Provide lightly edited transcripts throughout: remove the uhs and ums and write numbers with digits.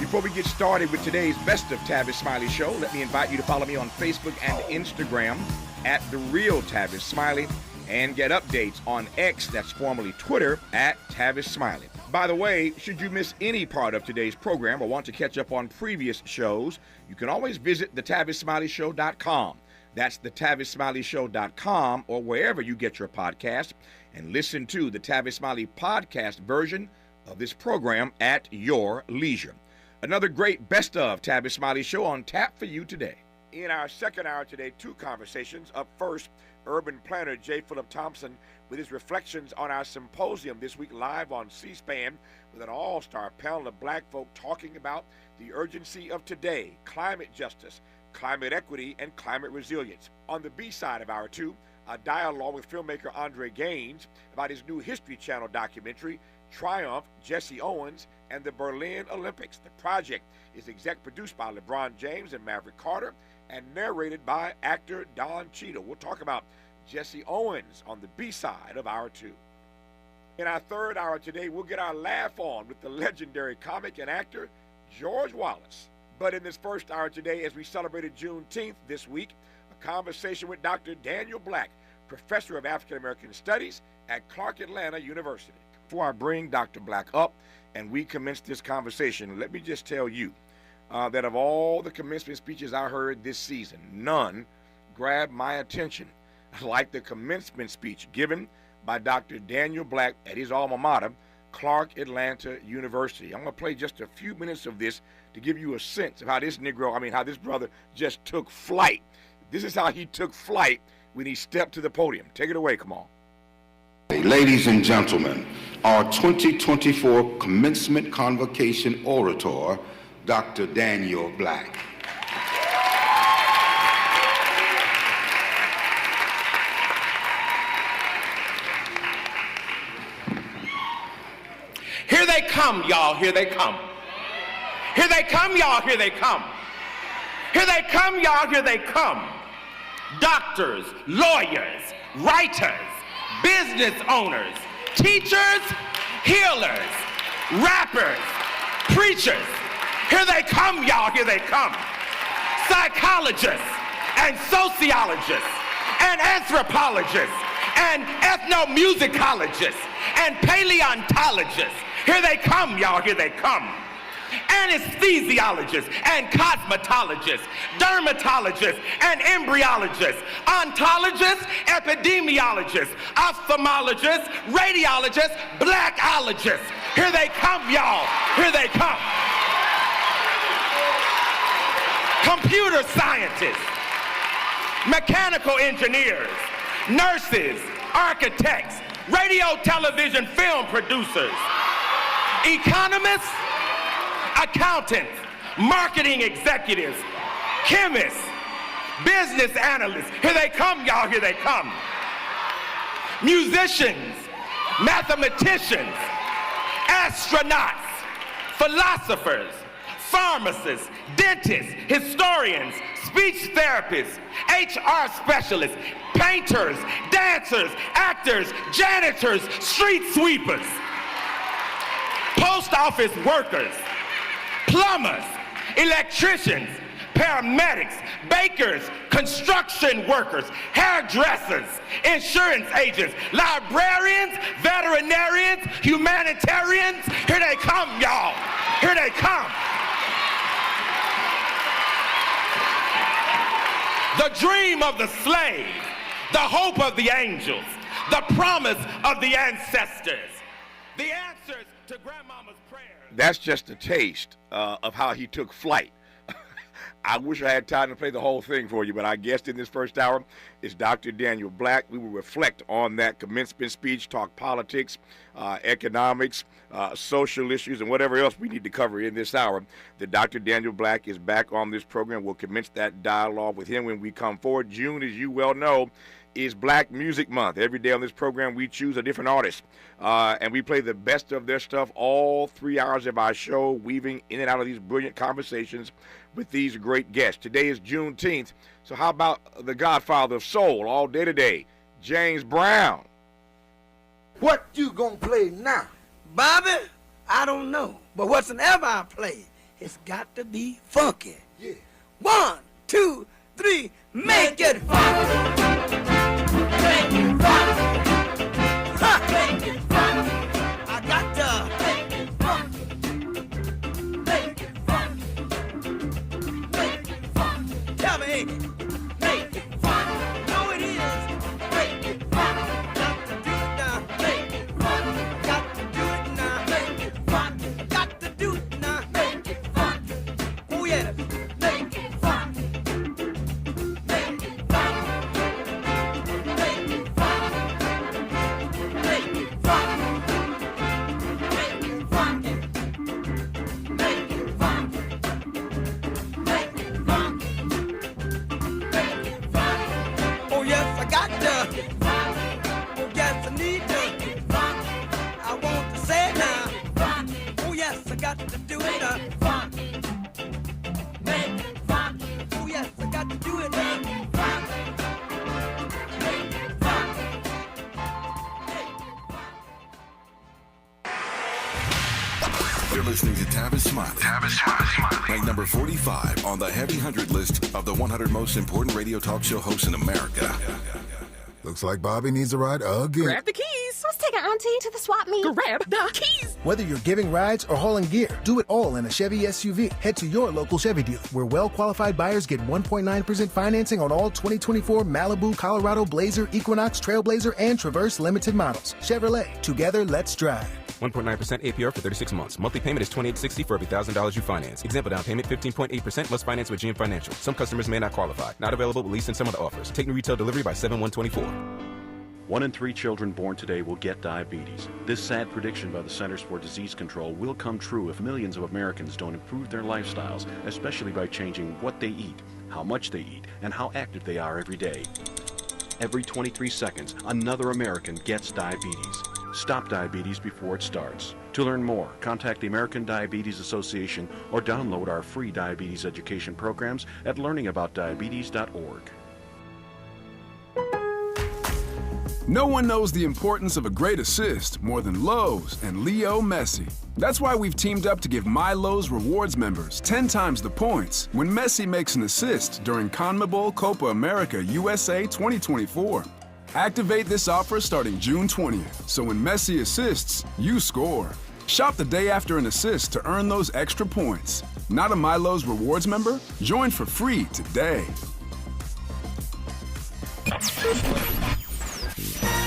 Before we get started with today's Best of Tavis Smiley Show, let me invite you to follow me on Facebook and Instagram at The Real Tavis Smiley and get updates on X, that's formerly Twitter, at Tavis Smiley. By the way, should you miss any part of today's program or want to catch up on previous shows, you can always visit thetavissmileyshow.com. That's thetavissmileyshow.com or wherever you get your podcast and listen to the Tavis Smiley podcast version of this program at your leisure. Another great Best of Tavis Smiley Show on tap for you today. In our second hour today, two conversations. Up first, urban planner J. Philip Thompson with his reflections on our symposium this week live on C-SPAN with an all-star panel of black folk talking about the urgency of today, climate justice, climate equity, and climate resilience. On the B side of hour two, a dialogue with filmmaker Andre Gaines about his new History Channel documentary, Triumph, Jesse Owens, and the Berlin Olympics. The project is exec produced by LeBron James and Maverick Carter and narrated by actor Don Cheadle. We'll talk about Jesse Owens on the B side of hour two. In our third hour today, we'll get our laugh on with the legendary comic and actor George Wallace. But in this first hour today, as we celebrated Juneteenth this week, a conversation with Dr. Daniel Black, professor of African American Studies at Clark Atlanta University. Before I bring Dr. Black up and we commence this conversation, let me just tell you that of all the commencement speeches I heard this season, none grabbed my attention like the commencement speech given by Dr. Daniel Black at his alma mater, Clark Atlanta University. I'm going to play just a few minutes of this to give you a sense of how this how this brother just took flight. This is how he took flight when he stepped to the podium. Take it away, come on. Ladies and gentlemen, our 2024 commencement convocation orator, Dr. Daniel Black. Here they come, y'all, here they come. Here they come, y'all, here they come. Here they come, y'all, here they come. Doctors, lawyers, writers, business owners, teachers, healers, rappers, preachers. Here they come, y'all, here they come. Psychologists and sociologists and anthropologists and ethnomusicologists and paleontologists. Here they come, y'all, here they come. Anesthesiologists and cosmetologists, dermatologists and embryologists, ontologists, epidemiologists, ophthalmologists, radiologists, blackologists. Here they come, y'all, here they come. Computer scientists, mechanical engineers, nurses, architects, radio, television, film producers, economists, accountants, marketing executives, chemists, business analysts. Here they come, y'all, here they come. Musicians, mathematicians, astronauts, philosophers, pharmacists, dentists, historians, speech therapists, HR specialists, painters, dancers, actors, janitors, street sweepers, post office workers, plumbers, electricians, paramedics, bakers, construction workers, hairdressers, insurance agents, librarians, veterinarians, humanitarians. Here they come, y'all. Here they come. The dream of the slave, the hope of the angels, the promise of the ancestors, the answers to grandmama's prayers. That's just a taste of how he took flight. I wish I had time to play the whole thing for you, but our guest in this first hour is Dr. Daniel Black. We will reflect on that commencement speech, talk politics, economics, social issues, and whatever else we need to cover in this hour. The Dr. Daniel Black is back on this program. We'll commence that dialogue with him when we come forward. June, as you well know, is Black Music Month. Every day on this program, we choose a different artist, and we play the best of their stuff all 3 hours of our show, weaving in and out of these brilliant conversations with these great guests. Today is Juneteenth, so how about the godfather of soul all day today, James Brown? What you gonna play now? Bobby, I don't know. But whatsoever I play, It's got to be funky. Yeah. 1, 2, 3, make it funky. Make it funky. Ha! Make it funky. I got to make it funky. Make it funky. Make it funky. Tell me, make it funky. No, it is. Make it funky. Got to do it now. Make it funky. Got to do it now. Make it funky. Got to do it now. Make it funky. Oh yeah. Make it funky. Make it funky. Make it funky. Make it funky. Make it funky. Make it funky. Make it funky. Make it funky. Oh yes, I got to. Oh yes, I need to. I want to say it now. Oh yes, I got to do it now. Oh yes, I got to do it now. You're listening to Tavis Smiley. Tavis Smiley. Ranked number 45 on the Heavy 100 list of the 100 most important radio talk show hosts in America. Looks like Bobby needs a ride again. Grab the keys. Let's take our auntie to the swap meet. Grab the keys. Whether you're giving rides or hauling gear, do it all in a Chevy SUV. Head to your local Chevy dealer, where well-qualified buyers get 1.9% financing on all 2024 Malibu, Colorado, Blazer, Equinox, Trailblazer, and Traverse limited models. Chevrolet, together, let's drive. 1.9% APR for 36 months. Monthly payment is $28.60 for every $1,000 you finance. Example down payment 15.8% plus finance with GM Financial. Some customers may not qualify. Not available with lease and some other offers. Take new retail delivery by 7/1/24. 1 in 3 children born today will get diabetes. This sad prediction by the Centers for Disease Control will come true if millions of Americans don't improve their lifestyles, especially by changing what they eat, how much they eat, and how active they are every day. Every 23 seconds, another American gets diabetes. Stop diabetes before it starts. To learn more, contact the American Diabetes Association or download our free diabetes education programs at learningaboutdiabetes.org. No one knows the importance of a great assist more than Lowe's and Leo Messi. That's why we've teamed up to give My Lowe's Rewards members 10 times the points when Messi makes an assist during CONMEBOL Copa America USA 2024. Activate this offer starting June 20th, so when Messi assists, you score. Shop the day after an assist to earn those extra points. Not a My Lowe's Rewards member? Join for free today.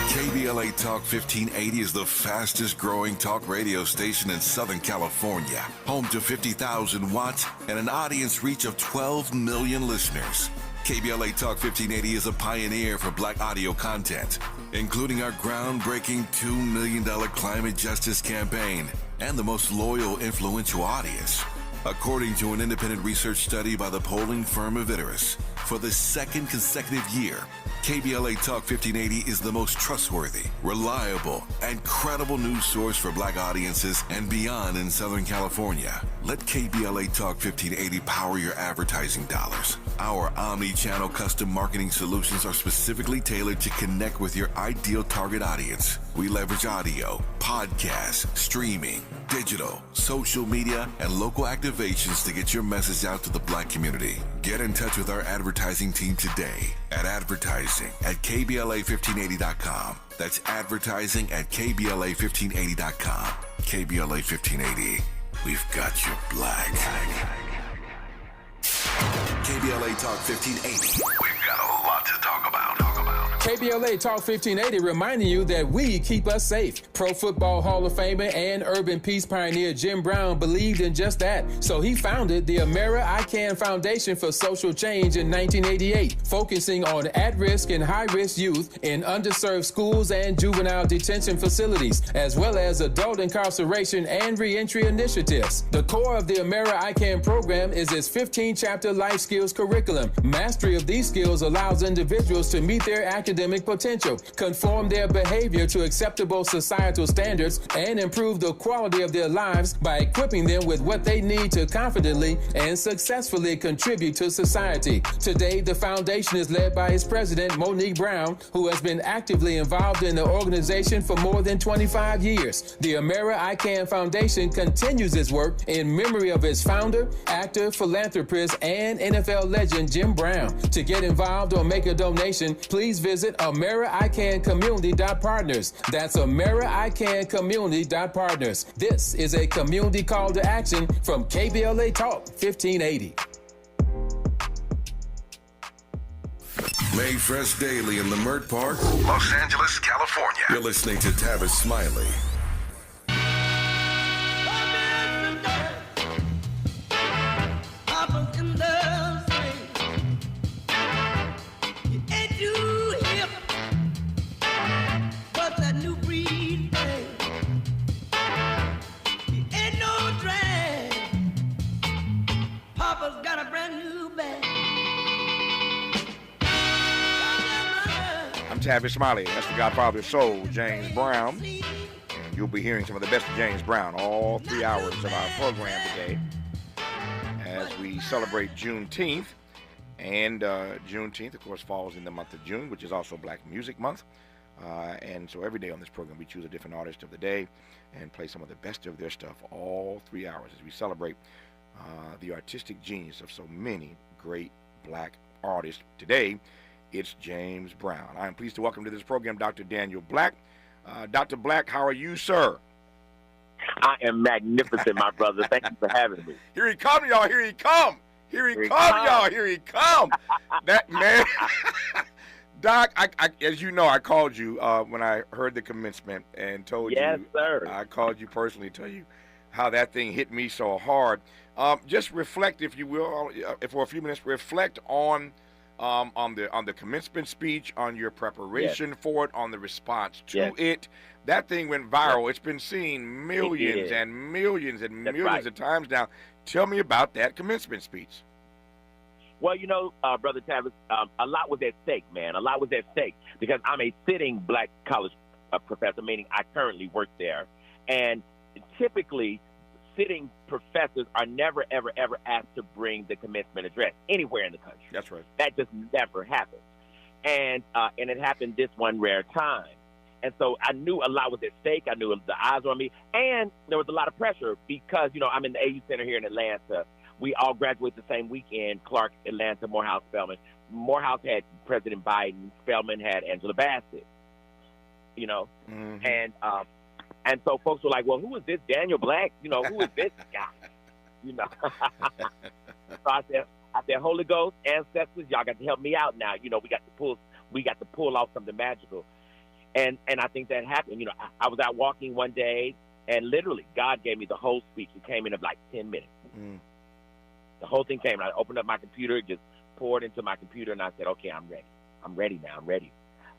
KBLA Talk 1580 is the fastest growing talk radio station in Southern California. Home to 50,000 watts and an audience reach of 12 million listeners. KBLA Talk 1580 is a pioneer for black audio content, including our groundbreaking $2 million climate justice campaign and the most loyal, influential audience. According to an independent research study by the polling firm Aviterus, for the second consecutive year, KBLA Talk 1580 is the most trustworthy, reliable, and credible news source for black audiences and beyond in Southern California. Let KBLA Talk 1580 power your advertising dollars. Our omni-channel custom marketing solutions are specifically tailored to connect with your ideal target audience. We leverage audio, podcasts, streaming, digital, social media, and local activations to get your message out to the black community. Get in touch with our advertising team today at advertising@KBLA1580.com. That's advertising@KBLA1580.com. KBLA 1580. We've got your black. KBLA Talk 1580. We've got a lot to talk about. KBLA Talk 1580 reminding you that we keep us safe. Pro Football Hall of Famer and urban peace pioneer Jim Brown believed in just that. So he founded the Amera I Can Foundation for Social Change in 1988, focusing on at-risk and high-risk youth in underserved schools and juvenile detention facilities, as well as adult incarceration and reentry initiatives. The core of the Amera I Can program is its 15-chapter life skills curriculum. Mastery of these skills allows individuals to meet their academic academic potential, conform their behavior to acceptable societal standards, and improve the quality of their lives by equipping them with what they need to confidently and successfully contribute to society. Today, the foundation is led by its president, Monique Brown, who has been actively involved in the organization for more than 25 years. The Amera I Can Foundation continues its work in memory of its founder, actor, philanthropist, and NFL legend Jim Brown. To get involved or make a donation, please visit AmeriICanCommunity.partners. That's AmeriICanCommunity.partners. This is a community call to action from KBLA Talk 1580. Made fresh daily in the Mert Park, Los Angeles, California. You're listening to Tavis Smiley. Tavis Smiley, that's the Godfather of Soul, James Brown. And you'll be hearing some of the best of James Brown all 3 hours of our program today as we celebrate Juneteenth. And Juneteenth, of course, falls in the month of June, which is also Black Music Month. And so every day on this program, we choose a different artist of the day and play some of the best of their stuff all 3 hours as we celebrate the artistic genius of so many great Black artists. Today, it's James Brown. I am pleased to welcome to this program Dr. Daniel Black. Dr. Black, how are you, sir? I am magnificent, my brother. Thank you for having me. Here he come, y'all. Here he come. Here he come, y'all. Here he come. That man. Doc, I, as you know, I called you when I heard the commencement and told you. Yes, sir. I called you personally to tell you how that thing hit me so hard. Just reflect, if you will, for a few minutes, reflect on the commencement speech, on your preparation for it, on the response to it. That thing went viral. It's been seen millions and millions and millions of times now. Tell me about that commencement speech. Well, you know, Brother Tavis, a lot was at stake, man. A lot was at stake because I'm a sitting Black college professor, meaning I currently work there. And typically, sitting professors are never, ever, ever asked to bring the commencement address anywhere in the country. That's right. That just never happens. And it happened this one rare time. And so I knew a lot was at stake. I knew the eyes were on me. And there was a lot of pressure because, you know, I'm in the AU Center here in Atlanta. We all graduate the same weekend, Clark, Atlanta, Morehouse, Spelman. Morehouse had President Biden. Spelman had Angela Bassett, you know. Mm-hmm. And so folks were like, well, who is this Daniel Black? You know, who is this guy? You know. So I said, Holy Ghost, ancestors, y'all got to help me out now. You know, we got to pull off something magical. And I think that happened. You know, I was out walking one day, and literally God gave me the whole speech. It came in like 10 minutes. Mm. The whole thing came. I opened up my computer, just poured into my computer, and I said, okay, I'm ready. I'm ready now. I'm ready.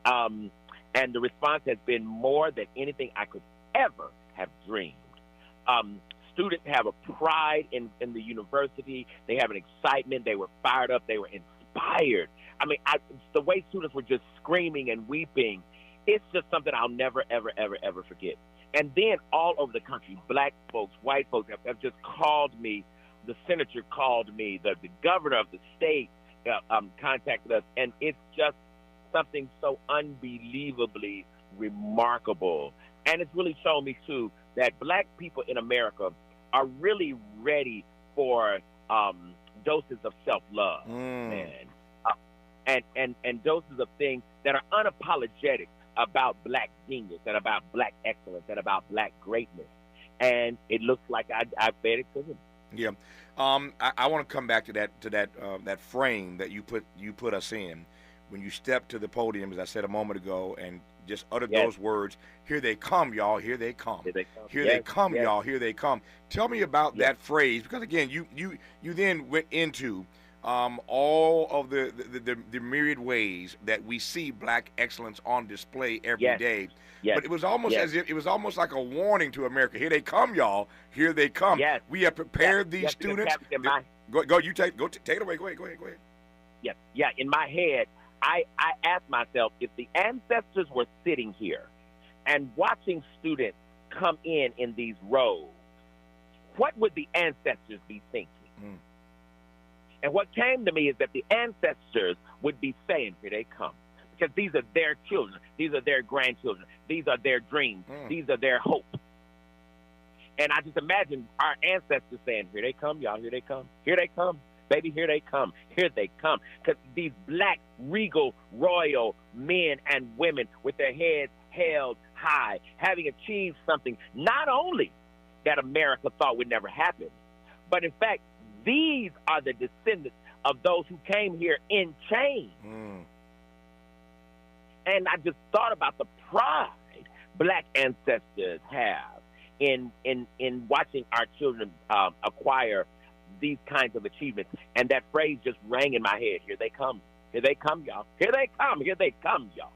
And the response has been more than anything I could ever have dreamed. Students have a pride in the university. They have an excitement. They were fired up. They were inspired. I mean, the way students were just screaming and weeping, it's just something I'll never, ever, ever, ever forget. And then all over the country, Black folks, white folks have just called me. The senator called me. The governor of the state contacted us. And it's just something so unbelievably remarkable. And it's really shown me, too, that Black people in America are really ready for doses of self-love, man. And doses of things that are unapologetic about Black genius and about Black excellence and about Black greatness. And it looks like I bet it to him. Yeah. I want to come back to that frame that you put us in when you stepped to the podium, as I said a moment ago, and just uttered those words. Here they come, y'all. Here they come. Here they come. Here they come, y'all. Here they come. Tell me about that phrase, because again, you then went into all of the myriad ways that we see Black excellence on display every day. Yes. But it was almost as if it was almost like a warning to America. Here they come, y'all. Here they come. Yes. We have prepared these students. Go. You take it away. Go ahead. Yeah. In my head, I asked myself, if the ancestors were sitting here and watching students come in these rows, what would the ancestors be thinking? And what came to me is that the ancestors would be saying, here they come. Because these are their children. These are their grandchildren. These are their dreams. These are their hopes. And I just imagine our ancestors saying, here they come, y'all. Here they come. Here they come. Baby, here they come. Here they come. Because these black, regal, royal men and women with their heads held high, having achieved something not only that America thought would never happen, but in fact, these are the descendants of those who came here in chains. And I just thought about the pride black ancestors have in watching our children acquire these kinds of achievements. And that phrase just rang in my head. Here they come. Here they come, y'all. Here they come. Here they come, y'all.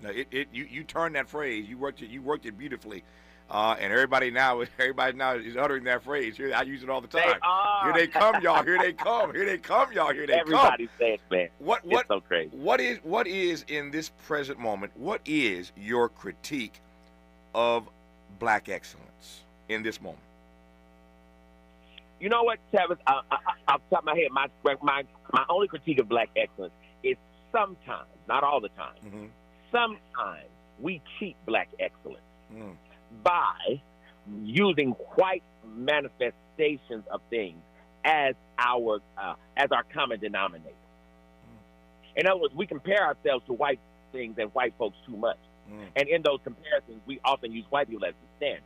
Now you turned that phrase. You worked it beautifully. And everybody now is uttering that phrase. I use it all the time. Here they come, y'all. Here they come. Here they come, y'all. Here they come. Everybody's saying, man. It's so crazy. What is in this present moment? What is your critique of black excellence in this moment? You know what, Tavis? Off the top of my head, my only critique of black excellence is sometimes, not all the time, sometimes we cheat black excellence by using white manifestations of things as our common denominator. In other words, we compare ourselves to white things and white folks too much. And in those comparisons, we often use white people as the standard.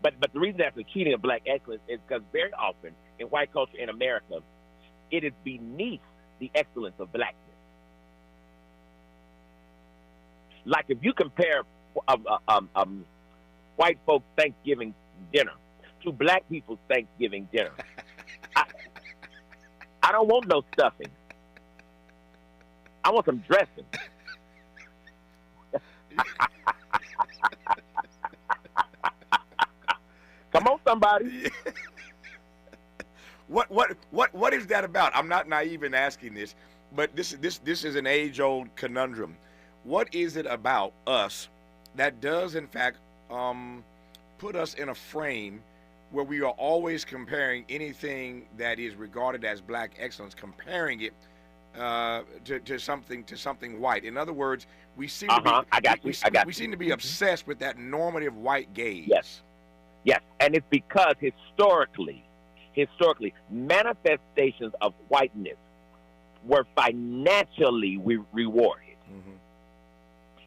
But the reason that's a cheating of black excellence is because very often in white culture in America, it is beneath the excellence of blackness. Like if you compare white folks' Thanksgiving dinner to black people's Thanksgiving dinner, I don't want no stuffing. I want some dressing. Come on, somebody. What is that about? I'm not naive in asking this, but this is an age-old conundrum. What is it about us that does, in fact, put us in a frame where we are always comparing anything that is regarded as black excellence, comparing it to something white? In other words, we seem to be obsessed with that normative white gaze. Yes, and it's because historically, manifestations of whiteness were financially rewarded.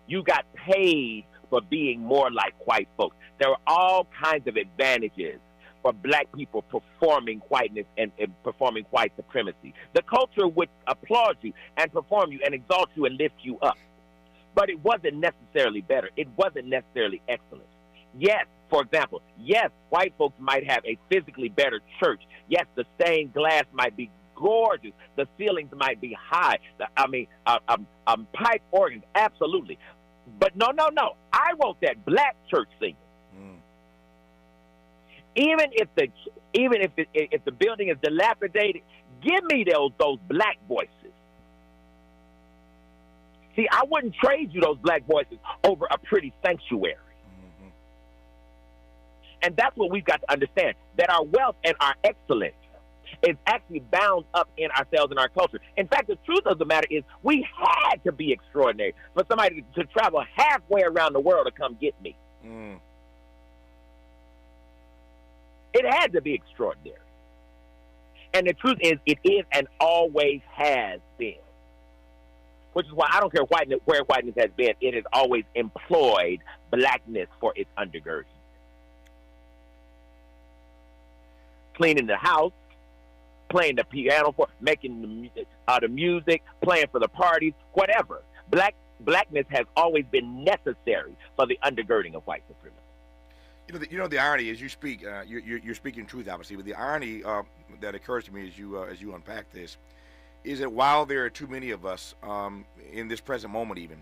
You got paid for being more like white folks. There were all kinds of advantages for black people performing whiteness and performing white supremacy. The culture would applaud you and perform you and exalt you and lift you up. But it wasn't necessarily better. It wasn't necessarily excellent. Yes, for example, yes, white folks might have a physically better church. Yes, the stained glass might be gorgeous. The ceilings might be high. Pipe organs, absolutely. But no. I want that black church singing. Even if the building is dilapidated, give me those black voices. See, I wouldn't trade you those black voices over a pretty sanctuary. And that's what we've got to understand, that our wealth and our excellence is actually bound up in ourselves and our culture. In fact, the truth of the matter is we had to be extraordinary for somebody to travel halfway around the world to come get me. It had to be extraordinary. And the truth is, it is and always has been. Which is why I don't care where whiteness has been, it has always employed blackness for its undergirding. Cleaning the house, playing the piano, making the music, playing for the parties, whatever. Blackness has always been necessary for the undergirding of white supremacy. You know the irony is you speak. You're speaking truth, obviously, but the irony that occurs to me as you unpack this is that while there are too many of us in this present moment, even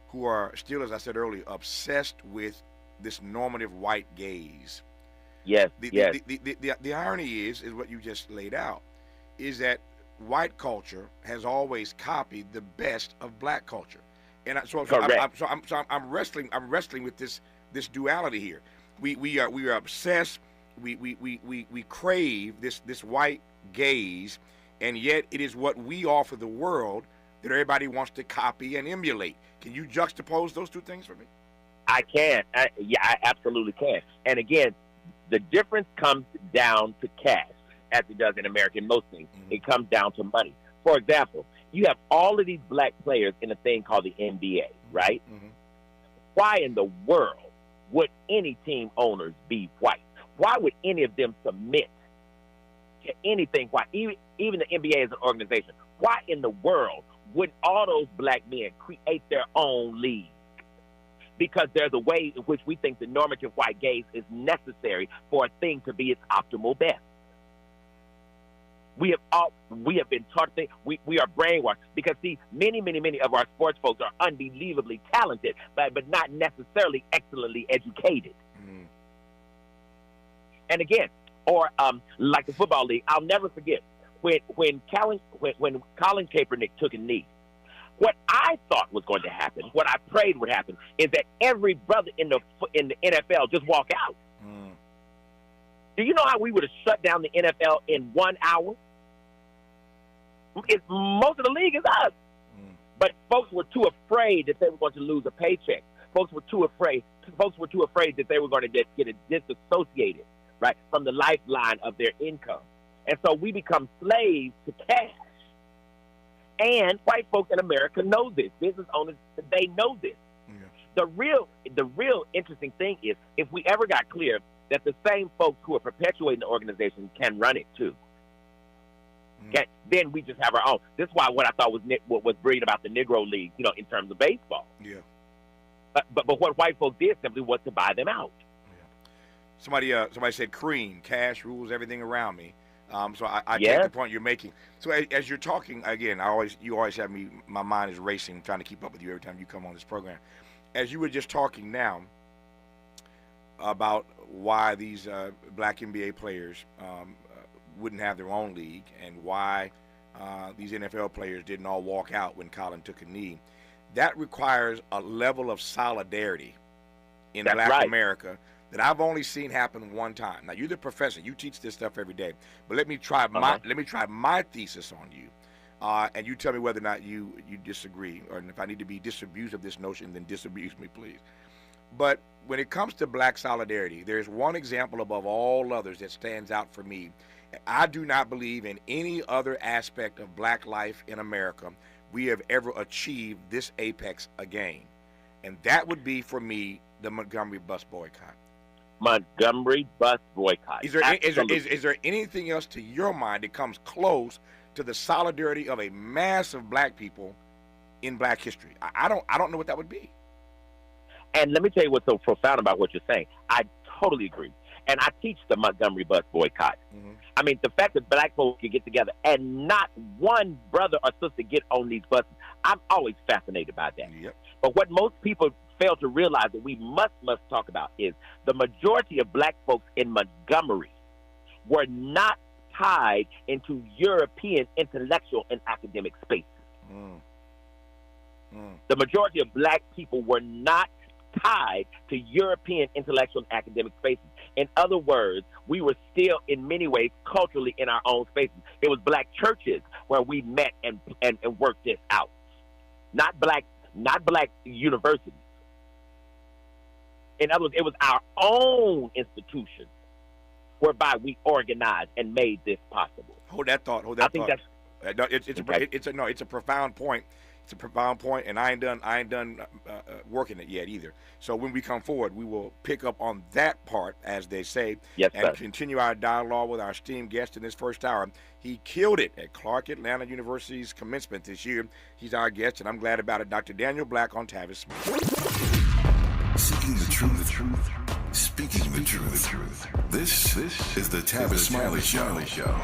who are still, as I said earlier, obsessed with this normative white gaze. Yes. The irony is what you just laid out, is that white culture has always copied the best of black culture, and I'm wrestling with this duality here. We are obsessed. We crave this white gaze, and yet it is what we offer the world that everybody wants to copy and emulate. Can you juxtapose those two things for me? I can. I absolutely can. And again, the difference comes down to cash, as it does in America in most things. Mm-hmm. It comes down to money. For example, you have all of these black players in a thing called the NBA, right? Mm-hmm. Why in the world would any team owners be white? Why would any of them submit to anything white? Even the NBA as an organization. Why in the world would all those black men create their own league? Because there's a way in which we think the normative white gaze is necessary for a thing to be its optimal best. We have been taught that we are brainwashed because, see, many of our sports folks are unbelievably talented, but not necessarily excellently educated. Mm. And again, or like the football league, I'll never forget when Colin Kaepernick took a knee. What I thought was going to happen, what I prayed would happen, is that every brother in the NFL just walk out. Mm. Do you know how we would have shut down the NFL in 1 hour? Most of the league is us. Mm. But folks were too afraid that they were going to lose a paycheck. Folks were too afraid that they were going to get disassociated, right, from the lifeline of their income. And so we become slaves to cash. And white folks in America know this. Business owners, they know this. Yeah. The real interesting thing is if we ever got clear that the same folks who are perpetuating the organization can run it too. Okay, then we just have our own. This is why what I thought was brilliant about the Negro League, in terms of baseball. Yeah. But what white folks did simply was to buy them out. Yeah. Somebody said cream, cash rules everything around me. So I take the point you're making. So as you're talking again, you always have me. My mind is racing, trying to keep up with you every time you come on this program. As you were just talking now about why these black NBA players wouldn't have their own league and why these NFL players didn't all walk out when Colin took a knee, that requires a level of solidarity in Black America that I've only seen happen one time. Now, you're the professor. You teach this stuff every day. But let me try my thesis on you, and you tell me whether or not you disagree, or if I need to be disabused of this notion, then disabuse me, please. But when it comes to black solidarity, there's one example above all others that stands out for me. I do not believe in any other aspect of black life in America we have ever achieved this apex again. And that would be, for me, the Montgomery bus boycott. Montgomery bus boycott. Is there anything else to your mind that comes close to the solidarity of a mass of black people in black history? I don't know what that would be. And let me tell you what's so profound about what you're saying. I totally agree. And I teach the Montgomery bus boycott. Mm-hmm. I mean, the fact that black folks can get together and not one brother or sister get on these buses, I'm always fascinated by that. Yep. But what most people fail to realize that we must talk about is the majority of black folks in Montgomery were not tied into European intellectual and academic spaces. Mm. Mm. The majority of black people were not tied to European intellectual and academic spaces. In other words, we were still in many ways culturally in our own spaces. It was black churches where we met and worked this out. Not black universities. In other words, it was our own institutions whereby we organized and made this possible. Hold that thought. I think that's it's a profound point. It's a profound point, and I ain't done working it yet either. So when we come forward, we will pick up on that part, as they say, continue our dialogue with our esteemed guest in this first hour. He killed it at Clark Atlanta University's commencement this year. He's our guest, and I'm glad about it. Dr. Daniel Black on Tavis Smiley. Seeking the truth, speaking the truth. This is the Tavis Smiley Show.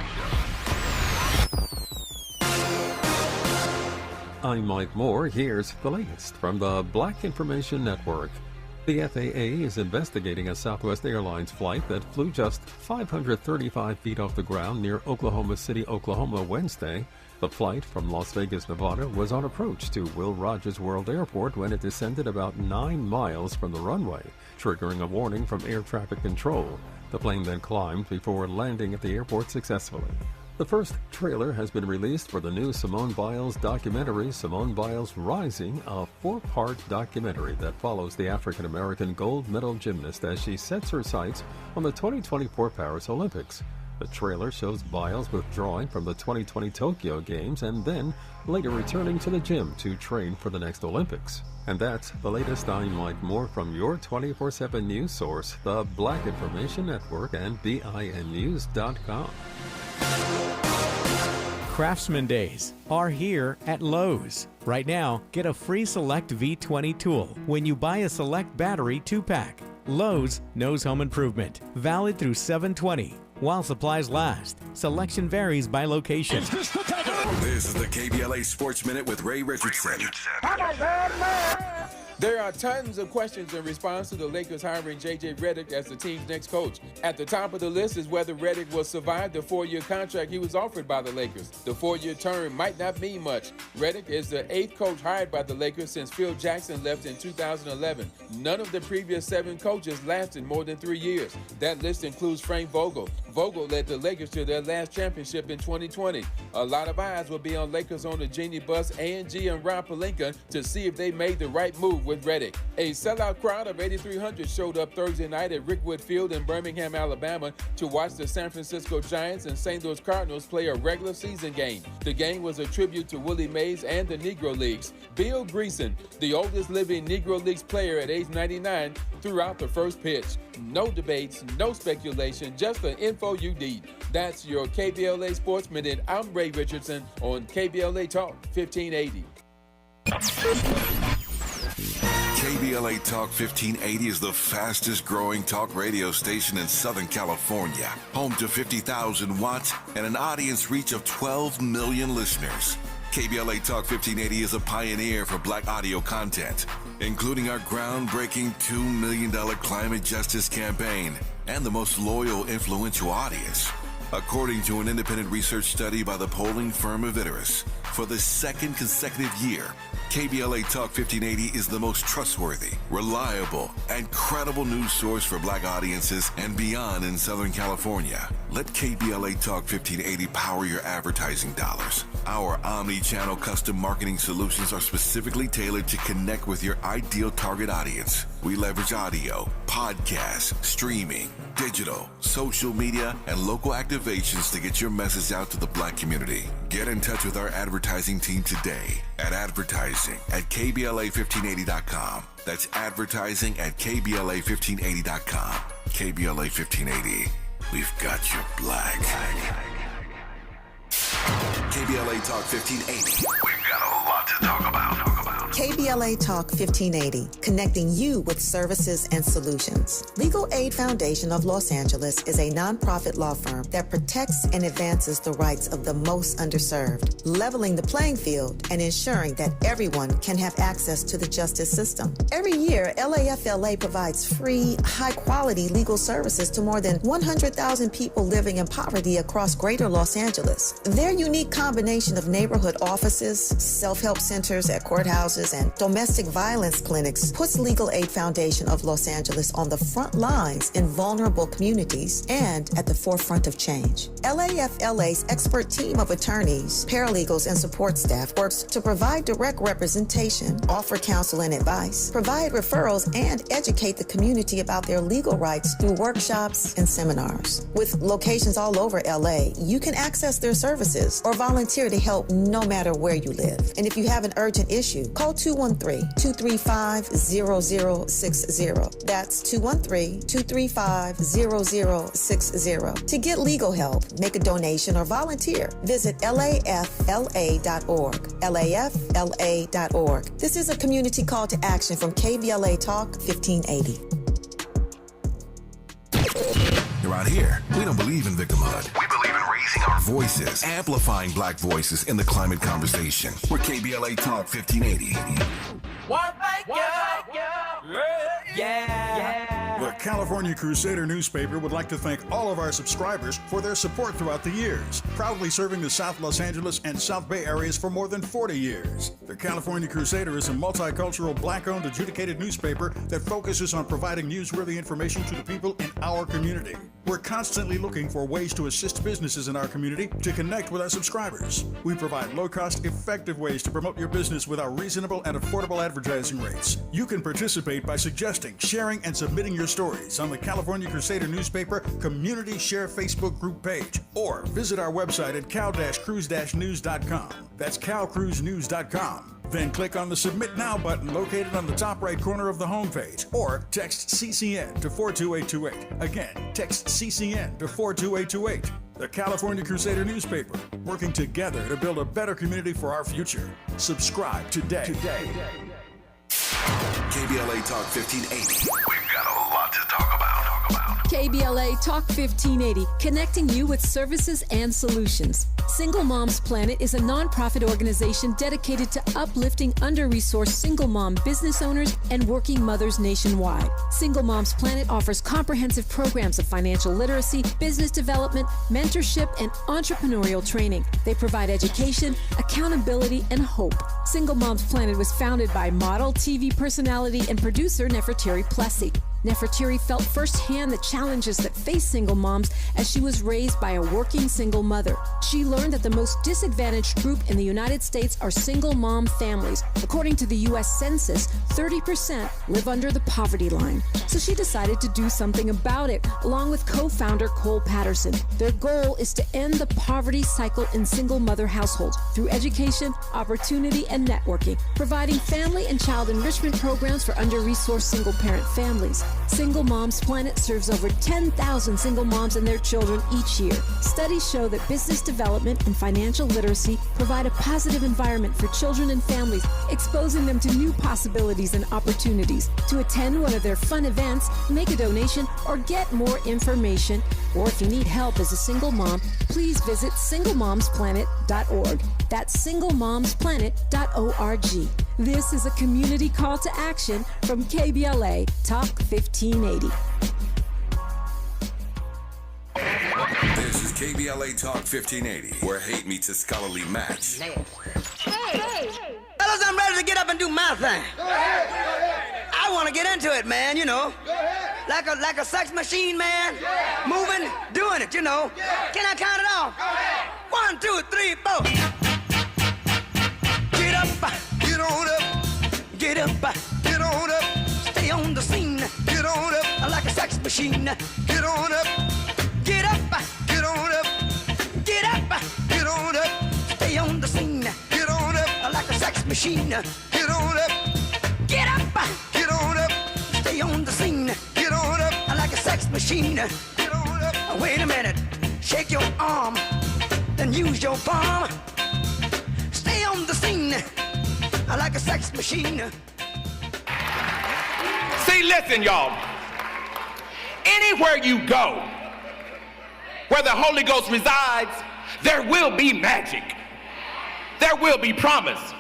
I'm Mike Moore. Here's the latest from the Black Information Network. The FAA is investigating a Southwest Airlines flight that flew just 535 feet off the ground near Oklahoma City, Oklahoma, Wednesday. The flight from Las Vegas, Nevada was on approach to Will Rogers World Airport when it descended about 9 miles from the runway, triggering a warning from air traffic control. The plane then climbed before landing at the airport successfully. The first trailer has been released for the new Simone Biles documentary, Simone Biles Rising, a 4-part documentary that follows the African-American gold medal gymnast as she sets her sights on the 2024 Paris Olympics. The trailer shows Biles withdrawing from the 2020 Tokyo Games and then later returning to the gym to train for the next Olympics. And that's the latest. I'm Mike Moore from your 24/7 news source, the Black Information Network and BINnews.com. Craftsman Days are here at Lowe's. Right now, get a free Select V20 tool when you buy a Select battery 2-pack. Lowe's knows home improvement. Valid through 7/20. While supplies last. Selection varies by location. This is the KBLA Sports Minute with Ray Richardson. There are tons of questions in response to the Lakers hiring J.J. Redick as the team's next coach. At the top of the list is whether Redick will survive the 4-year contract he was offered by the Lakers. The 4-year term might not mean much. Redick is the 8th coach hired by the Lakers since Phil Jackson left in 2011. None of the previous 7 coaches lasted more than 3 years. That list includes Frank Vogel. Vogel led the Lakers to their last championship in 2020. A lot of eyes will be on Lakers owner Jeannie Buss, A&G, and Rob Pelinka to see if they made the right move with Redick. A sellout crowd of 8,300 showed up Thursday night at Rickwood Field in Birmingham, Alabama to watch the San Francisco Giants and St. Louis Cardinals play a regular season game. The game was a tribute to Willie Mays and the Negro Leagues. Bill Greason, the oldest living Negro Leagues player at age 99, threw out the first pitch. No debates, no speculation, just the info you need. That's your KBLA Sports Minute. I'm Ray Richardson on KBLA Talk 1580. KBLA Talk 1580 is the fastest growing talk radio station in Southern California. Home to 50,000 watts and an audience reach of 12 million listeners. KBLA Talk 1580 is a pioneer for Black audio content, including our groundbreaking $2 million climate justice campaign and the most loyal, influential audience. According to an independent research study by the polling firm Aviterus, for the second consecutive year, KBLA Talk 1580 is the most trustworthy, reliable, and credible news source for Black audiences and beyond in Southern California. Let KBLA Talk 1580 power your advertising dollars. Our omni-channel custom marketing solutions are specifically tailored to connect with your ideal target audience. We leverage audio, podcasts, streaming, digital, social media, and local activations to get your message out to the Black community. Get in touch with our advertising team today at advertising@KBLA1580.com. That's advertising at KBLA1580.com. KBLA 1580. We've got your Black. KBLA Talk 1580. We've got a lot to talk about. KBLA Talk 1580, connecting you with services and solutions. Legal Aid Foundation of Los Angeles is a nonprofit law firm that protects and advances the rights of the most underserved, leveling the playing field and ensuring that everyone can have access to the justice system. Every year, LAFLA provides free, high-quality legal services to more than 100,000 people living in poverty across greater Los Angeles. Their unique combination of neighborhood offices, self-help centers at courthouses, and domestic violence clinics puts Legal Aid Foundation of Los Angeles on the front lines in vulnerable communities and at the forefront of change. LAFLA's expert team of attorneys, paralegals, and support staff works to provide direct representation, offer counsel and advice, provide referrals, and educate the community about their legal rights through workshops and seminars. With locations all over LA, you can access their services or volunteer to help no matter where you live. And if you have an urgent issue, call 213-235-0060. That's 213-235-0060. To get legal help, make a donation, or volunteer, visit LAFLA.org. LAFLA.org. This is a community call to action from KBLA Talk 1580. Around here, we don't believe in victimhood. We believe in raising our voices, amplifying Black voices in the climate conversation. We're KBLA Talk 1580. One, The California Crusader newspaper would like to thank all of our subscribers for their support throughout the years, proudly serving the South Los Angeles and South Bay areas for more than 40 years. The California Crusader is a multicultural, black-owned, adjudicated newspaper that focuses on providing newsworthy information to the people in our community. We're constantly looking for ways to assist businesses in our community to connect with our subscribers. We provide low-cost, effective ways to promote your business with our reasonable and affordable advertising rates. You can participate by suggesting, sharing, and submitting your stories on the California Crusader newspaper Community Share Facebook group page, or visit our website at cal-cruise-news.com. That's calcruisenews.com. Then click on the Submit Now button located on the top right corner of the homepage, or text CCN to 42828. Again, text CCN to 42828. The California Crusader newspaper, working together to build a better community for our future. Subscribe today. KBLA Talk 1580. We've got a lot to talk about. KBLA Talk 1580, connecting you with services and solutions. Single Moms Planet is a nonprofit organization dedicated to uplifting under-resourced single mom business owners and working mothers nationwide. Single Moms Planet offers comprehensive programs of financial literacy, business development, mentorship, and entrepreneurial training. They provide education, accountability, and hope. Single Moms Planet was founded by model, TV personality, and producer Nefertiri Plessy. Nefertiri felt firsthand the challenges that face single moms as she was raised by a working single mother. She learned that the most disadvantaged group in the United States are single mom families. According to the U.S. Census, 30% live under the poverty line. So she decided to do something about it, along with co-founder Cole Patterson. Their goal is to end the poverty cycle in single mother households through education, opportunity, and networking, providing family and child enrichment programs for under-resourced single-parent families. Single Moms Planet serves over 10,000 single moms and their children each year. Studies show that business development and financial literacy provide a positive environment for children and families, exposing them to new possibilities and opportunities. To attend one of their fun events, make a donation, or get more information, or if you need help as a single mom, please visit singlemomsplanet.org. That's singlemomsplanet.org. This is a community call to action from KBLA Talk 1580. This is KBLA Talk 1580, where hate meets a scholarly match. Hey! Fellas, I'm ready to get up and do my thing. Go ahead. I want to get into it, man, you know. Go ahead. Like a sex machine, man. Yeah. Moving, doing it, you know. Yeah. Can I count it off? Go ahead. 1, 2, 3, 4. Get up, get on up. Get up, get on up. Stay on the scene. Get on up. Like a sex machine. Get on up. Get up, get on up. Get up, get on up. Stay on the scene. Get on up. Like a sex machine. Get on up. Get up, get on up. Stay on the scene. Get on up. Like a sex machine. Get on up. Wait a minute. Shake your arm. Then use your palm. Stay on the scene. Like a sex machine. See, listen, y'all. Anywhere you go, where the Holy Ghost resides, there will be magic. There will be promise.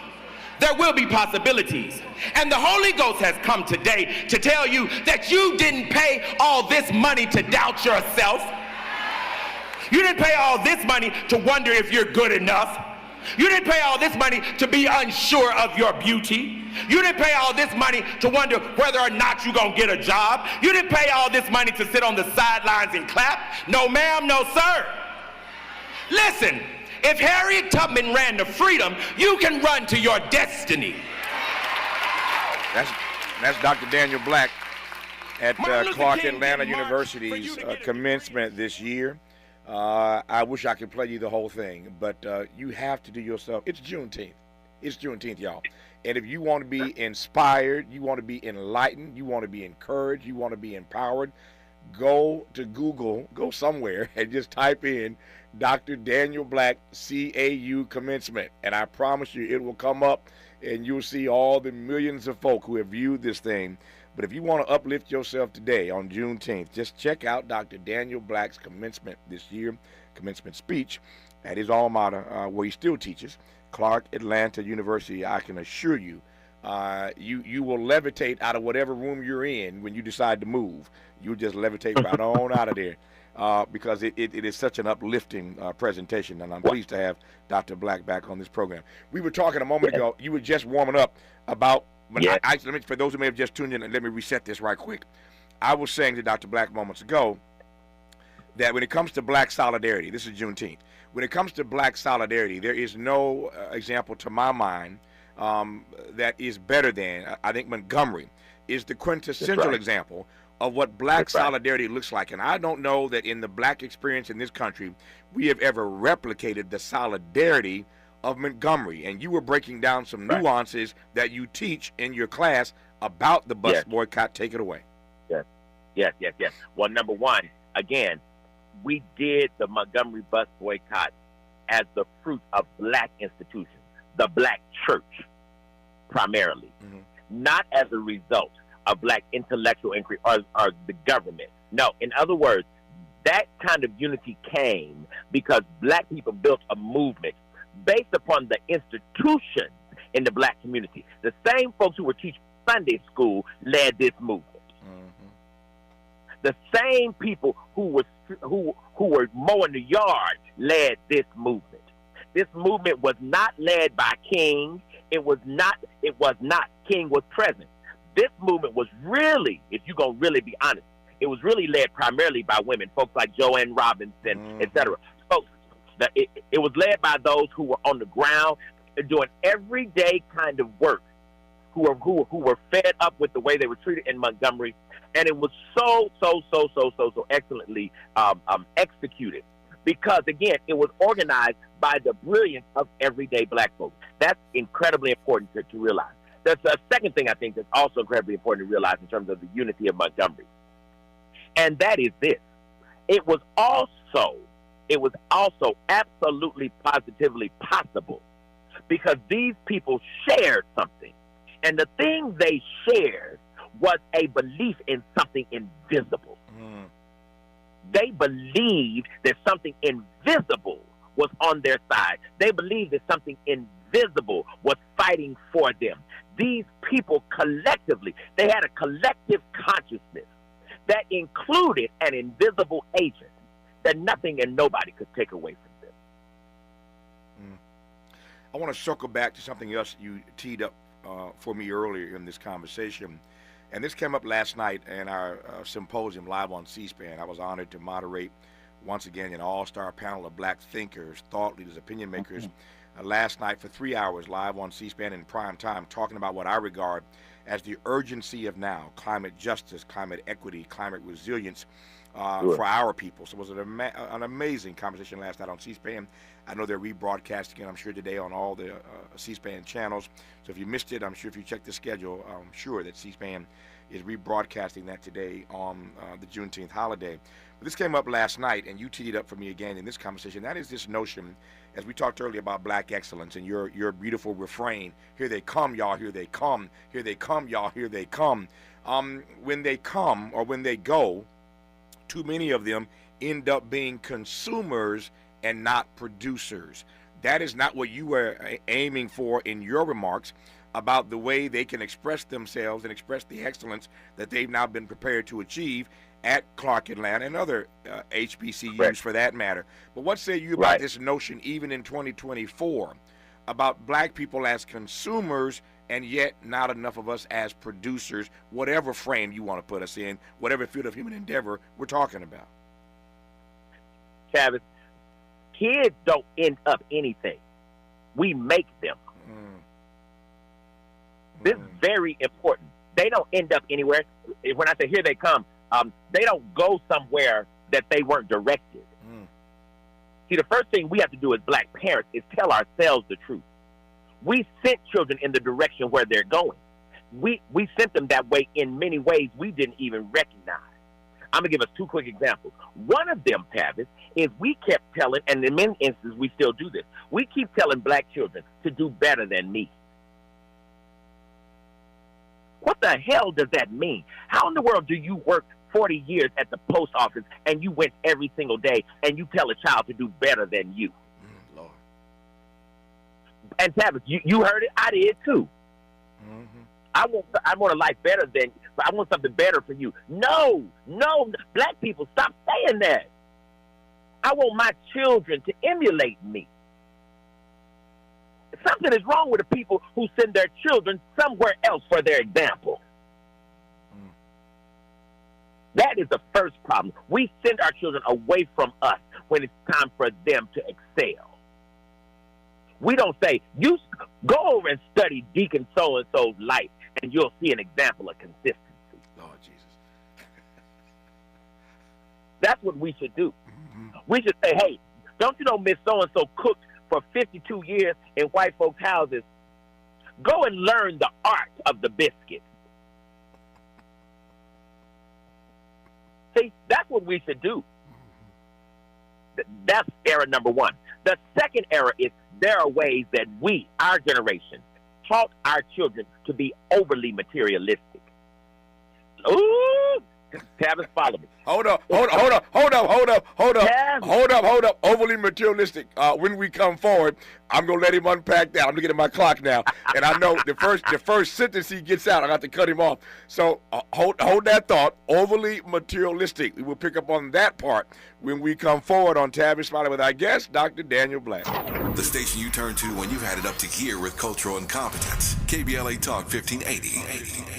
There will be possibilities. And the Holy Ghost has come today to tell you that you didn't pay all this money to doubt yourself. You didn't pay all this money to wonder if you're good enough. You didn't pay all this money to be unsure of your beauty. You didn't pay all this money to wonder whether or not you're going to get a job. You didn't pay all this money to sit on the sidelines and clap. No, ma'am, no, sir. Listen, if Harriet Tubman ran to freedom, you can run to your destiny. That's Dr. Daniel Black at Clark Atlanta University's commencement this year. I wish I could play you the whole thing, but you have to do yourself. It's Juneteenth. It's Juneteenth, y'all. And if you want to be inspired, you want to be enlightened, you want to be encouraged, you want to be empowered, go to Google, go somewhere, and just type in Dr. Daniel Black CAU commencement. And I promise you it will come up, and you'll see all the millions of folk who have viewed this thing. But if you want to uplift yourself today on Juneteenth, just check out Dr. Daniel Black's commencement this year, commencement speech at his alma mater, where he still teaches, Clark Atlanta University. I can assure you you will levitate out of whatever room you're in when you decide to move. You just levitate right on out of there because it is such an uplifting presentation, and I'm pleased to have Dr. Black back on this program. We were talking a moment ago. You were just warming up about for those who may have just tuned in, and let me reset this right quick. I was saying to Dr. Black moments ago that when it comes to black solidarity, this is Juneteenth, when it comes to black solidarity, there is no example to my mind that is better than, I think Montgomery is the quintessential example of what black solidarity looks like. And I don't know that in the black experience in this country, we have ever replicated the solidarity of Montgomery. And you were breaking down some nuances that you teach in your class about the bus boycott. Take it away. Yes. Well, number one, again, we did the Montgomery bus boycott as the fruit of black institutions, the black church primarily, not as a result of black intellectual inquiry or the government. No, in other words, that kind of unity came because black people built a movement based upon the institutions in the black community. The same folks who were teaching Sunday school led this movement. The same people who were mowing the yard led this movement. This movement was not led by King. It was not King was present. This movement was really, if you're going to really be honest, it was really led primarily by women, folks like Joanne Robinson, etc. Folks, it was led by those who were on the ground doing everyday kind of work, who were fed up with the way they were treated in Montgomery, and it was so excellently executed because, again, it was organized by the brilliance of everyday black folks. That's incredibly important to realize. That's the second thing I think that's also incredibly important to realize in terms of the unity of Montgomery. And that is this. It was also absolutely positively possible because these people shared something. And the thing they shared was a belief in something invisible. They believed that something invisible was on their side. They believed that something invisible was fighting for them. These people collectively, they had a collective consciousness that included an invisible agent that nothing and nobody could take away from them. I want to circle back to something else you teed up for me earlier in this conversation. And this came up last night in our symposium live on C-SPAN. I was honored to moderate once again an all-star panel of black thinkers, thought leaders, opinion makers last night for 3 hours live on C-SPAN in prime time, talking about what I regard as the urgency of now, climate justice, climate equity, climate resilience for our people. So it was an amazing conversation last night on C-SPAN. I know they're rebroadcasting it, I'm sure, today on all the C-SPAN channels. So if you missed it, I'm sure if you check the schedule, I'm sure that C-SPAN is rebroadcasting that today on the Juneteenth holiday. But this came up last night, and you teed it up for me again in this conversation. That is this notion, as we talked earlier about black excellence and your beautiful refrain, here they come, y'all, here they come, here they come, y'all, here they come. When they come or when they go, too many of them end up being consumers and not producers. That is not what you were aiming for in your remarks about the way they can express themselves and express the excellence that they've now been prepared to achieve at Clark Atlanta and other HBCUs for that matter. But what say you about this notion, even in 2024, about black people as consumers and yet not enough of us as producers, whatever frame you want to put us in, whatever field of human endeavor we're talking about? Tavis, kids don't end up anything. We make them. This is very important. They don't end up anywhere. When I say here they come, they don't go somewhere that they weren't directed. See, the first thing we have to do as black parents is tell ourselves the truth. We sent children in the direction where they're going. We sent them that way in many ways we didn't even recognize. I'm going to give us two quick examples. One of them, Tavis, is we kept telling, and in many instances we still do this, we keep telling black children to do better than me. What the hell does that mean? How in the world do you work 40 years at the post office and you went every single day and you tell a child to do better than you? Lord. And Tavis, you heard it. I did too. I want a life better than, but I want something better for you. No, black people, stop saying that. I want my children to emulate me. Something is wrong with the people who send their children somewhere else for their example. That is the first problem. We send our children away from us when it's time for them to excel. We don't say, you go over and study Deacon so-and-so's life, and you'll see an example of consistency. Lord Jesus. That's what we should do. We should say, hey, don't you know Miss So-and-so cooked for 52 years in white folks' houses? Go and learn the art of the biscuit. See, that's what we should do. That's error number one. The second error is there are ways that we, our generation, taught our children to be overly materialistic. Ooh, Tavis, follow me. Hold up. Overly materialistic. When we come forward, I'm going to let him unpack that. I'm looking at my clock now. And I know the first sentence he gets out, I got to cut him off. So hold that thought. Overly materialistic. We will pick up on that part when we come forward on Tavis Smiley with our guest, Dr. Daniel Black. The station you turn to when you've had it up to here with cultural incompetence. KBLA Talk 1580.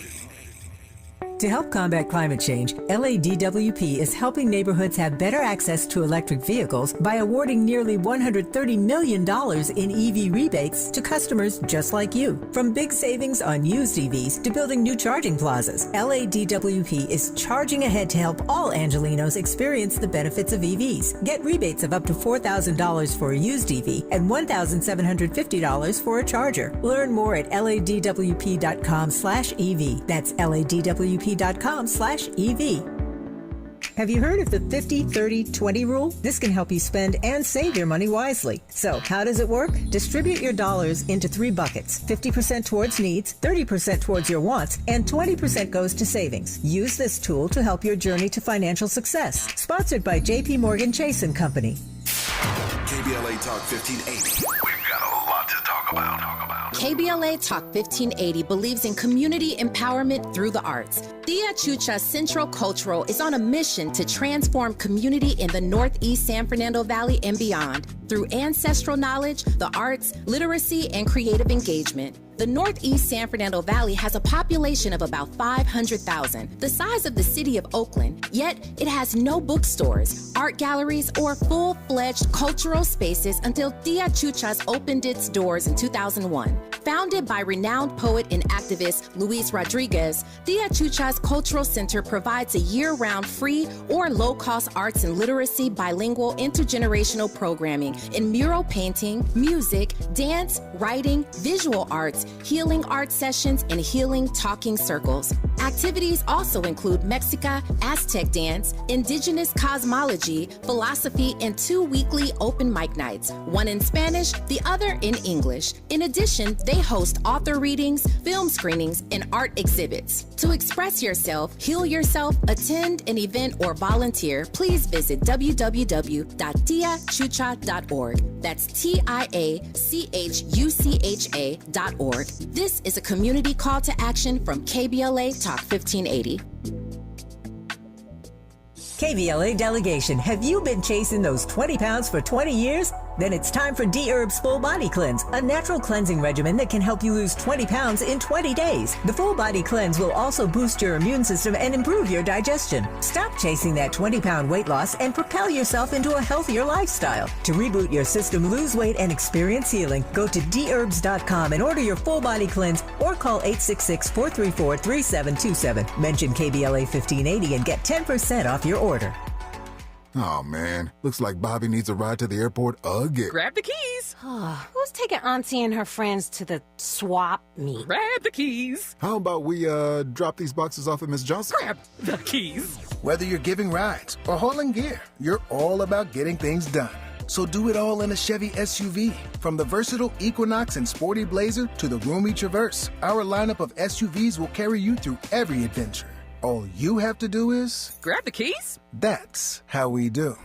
To help combat climate change, LADWP is helping neighborhoods have better access to electric vehicles by awarding nearly $130 million in EV rebates to customers just like you. From big savings on used EVs to building new charging plazas, LADWP is charging ahead to help all Angelenos experience the benefits of EVs. Get rebates of up to $4,000 for a used EV and $1,750 for a charger. Learn more at ladwp.com/EV. That's ladwp.com/EV. Have you heard of the 50-30-20 rule? This can help you spend and save your money wisely. So, how does it work? Distribute your dollars into 3 buckets. 50% towards needs, 30% towards your wants, and 20% goes to savings. Use this tool to help your journey to financial success. Sponsored by J.P. Morgan Chase & Company. KBLA Talk 1580. We've got a lot to talk about. KBLA Talk 1580 believes in community empowerment through the arts. Tia Chucha Central Cultural is on a mission to transform community in the Northeast San Fernando Valley and beyond through ancestral knowledge, the arts, literacy, and creative engagement. The Northeast San Fernando Valley has a population of about 500,000, the size of the city of Oakland, yet it has no bookstores, art galleries, or full-fledged cultural spaces until Tia Chucha's opened its doors in 2001. Founded by renowned poet and activist Luis Rodriguez, Tia Chucha's Cultural Center provides a year-round free or low-cost arts and literacy bilingual intergenerational programming in mural painting, music, dance, writing, visual arts, healing art sessions, and healing talking circles. Activities also include Mexica, Aztec dance, indigenous cosmology, philosophy, and 2 weekly open mic nights, one in Spanish, the other in English. In addition, they host author readings, film screenings, and art exhibits. To express yourself, heal yourself, attend an event, or volunteer, please visit www.tiachucha.org. That's TIACHUCHA.org. This is a community call to action from KBLA Talk 1580. KBLA delegation, have you been chasing those 20 pounds for 20 years? Then it's time for D-Herb's Full Body Cleanse, a natural cleansing regimen that can help you lose 20 pounds in 20 days. The Full Body Cleanse will also boost your immune system and improve your digestion. Stop chasing that 20-pound weight loss and propel yourself into a healthier lifestyle. To reboot your system, lose weight, and experience healing, go to dherbs.com and order your Full Body Cleanse or call 866-434-3727. Mention KBLA 1580 and get 10% off your order. Oh, man. Looks like Bobby needs a ride to the airport again. Grab the keys. Who's taking Auntie and her friends to the swap meet? Grab the keys. How about we drop these boxes off at Miss Johnson? Grab the keys. Whether you're giving rides or hauling gear, you're all about getting things done. So do it all in a Chevy SUV. From the versatile Equinox and sporty Blazer to the roomy Traverse, our lineup of SUVs will carry you through every adventure. All you have to do is... grab the keys. That's how we do.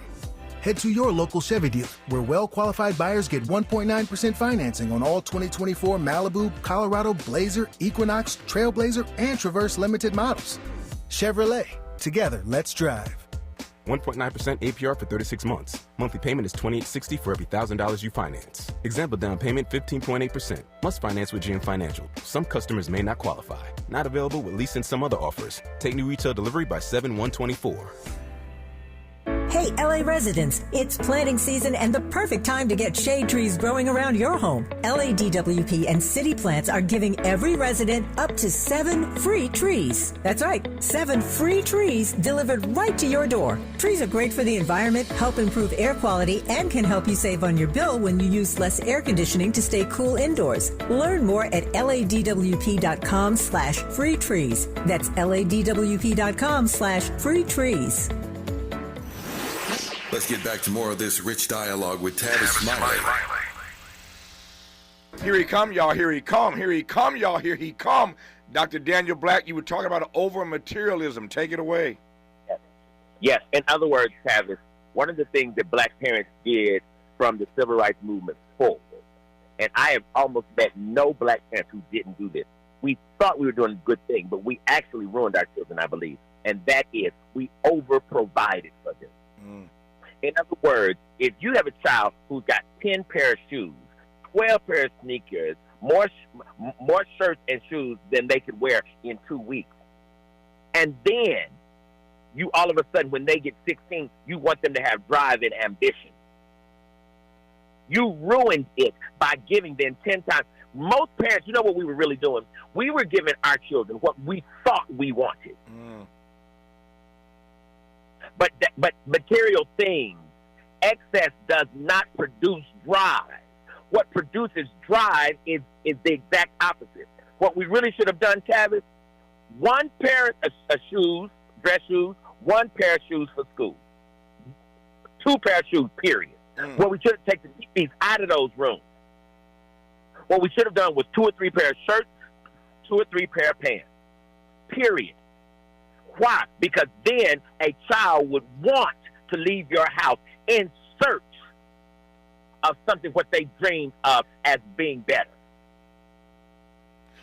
Head to your local Chevy dealer, where well-qualified buyers get 1.9% financing on all 2024 Malibu, Colorado, Blazer, Equinox, Trailblazer, and Traverse Limited models. Chevrolet. Together, let's drive. 1.9% APR for 36 months. Monthly payment is $28.60 for every $1,000 you finance. Example down payment 15.8%. Must finance with GM Financial. Some customers may not qualify. Not available with lease and some other offers. Take new retail delivery by 7/1/24. Hey, LA residents, it's planting season and the perfect time to get shade trees growing around your home. LADWP and City Plants are giving every resident up to 7 free trees. That's right, 7 free trees delivered right to your door. Trees are great for the environment, help improve air quality, and can help you save on your bill when you use less air conditioning to stay cool indoors. Learn more at ladwp.com/free trees. That's ladwp.com/free trees. Let's get back to more of this rich dialogue with Tavis Smiley. Here he come, y'all. Here he come. Here he come, y'all. Here he come. Dr. Daniel Black, you were talking about over-materialism. Take it away. Yes. In other words, Tavis, one of the things that black parents did from the civil rights movement forward, and I have almost met no black parents who didn't do this. We thought we were doing a good thing, but we actually ruined our children, I believe. And that is, we over-provided for them. In other words, if you have a child who's got 10 pair of shoes, 12 pair of sneakers, more shirts and shoes than they could wear in 2 weeks, and then you all of a sudden, when they get 16, you want them to have drive and ambition. You ruined it by giving them 10 times. Most parents, you know what we were really doing? We were giving our children what we thought we wanted. But material things, excess does not produce drive. What produces drive is the exact opposite. What we really should have done, Tavis, 1 pair of shoes, dress shoes, 1 pair of shoes for school. 2 pair of shoes, period. What we should have taken the TVs out of those rooms. What we should have done was 2 or 3 pair of shirts, 2 or 3 pair of pants, period. Why? Because then a child would want to leave your house in search of something what they dreamed of as being better.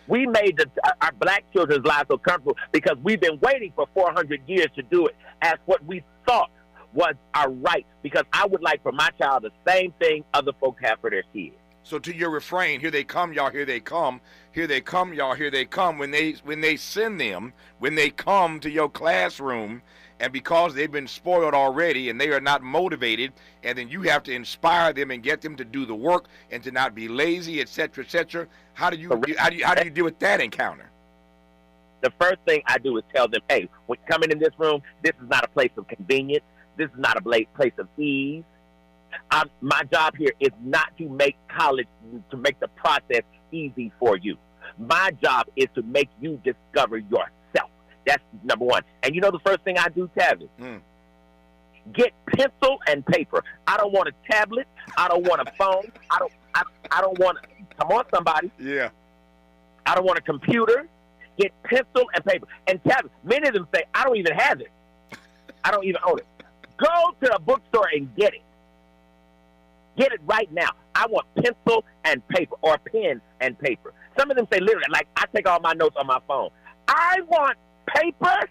We made our black children's lives so comfortable because we've been waiting for 400 years to do it as what we thought was our right. Because I would like for my child the same thing other folks have for their kids. So to your refrain, here they come, y'all, here they come. Here they come, y'all, here they come. When they send them, when they come to your classroom, and because they've been spoiled already and they are not motivated, and then you have to inspire them and get them to do the work and to not be lazy, et cetera, how do you deal with that encounter? The first thing I do is tell them, hey, when coming in this room, this is not a place of convenience. This is not a place of ease. My job here is not to make to make the process easy for you. My job is to make you discover yourself. That's number one. And you know the first thing I do, Tavis? Get pencil and paper. I don't want a tablet. I don't want a phone. I don't want come on, somebody. Yeah. I don't want a computer. Get pencil and paper. And Tavis, many of them say, I don't even have it. I don't even own it. Go to a bookstore and get it. Get it right now. I want pencil and paper or pen and paper. Some of them say literally, like I take all my notes on my phone. I want paper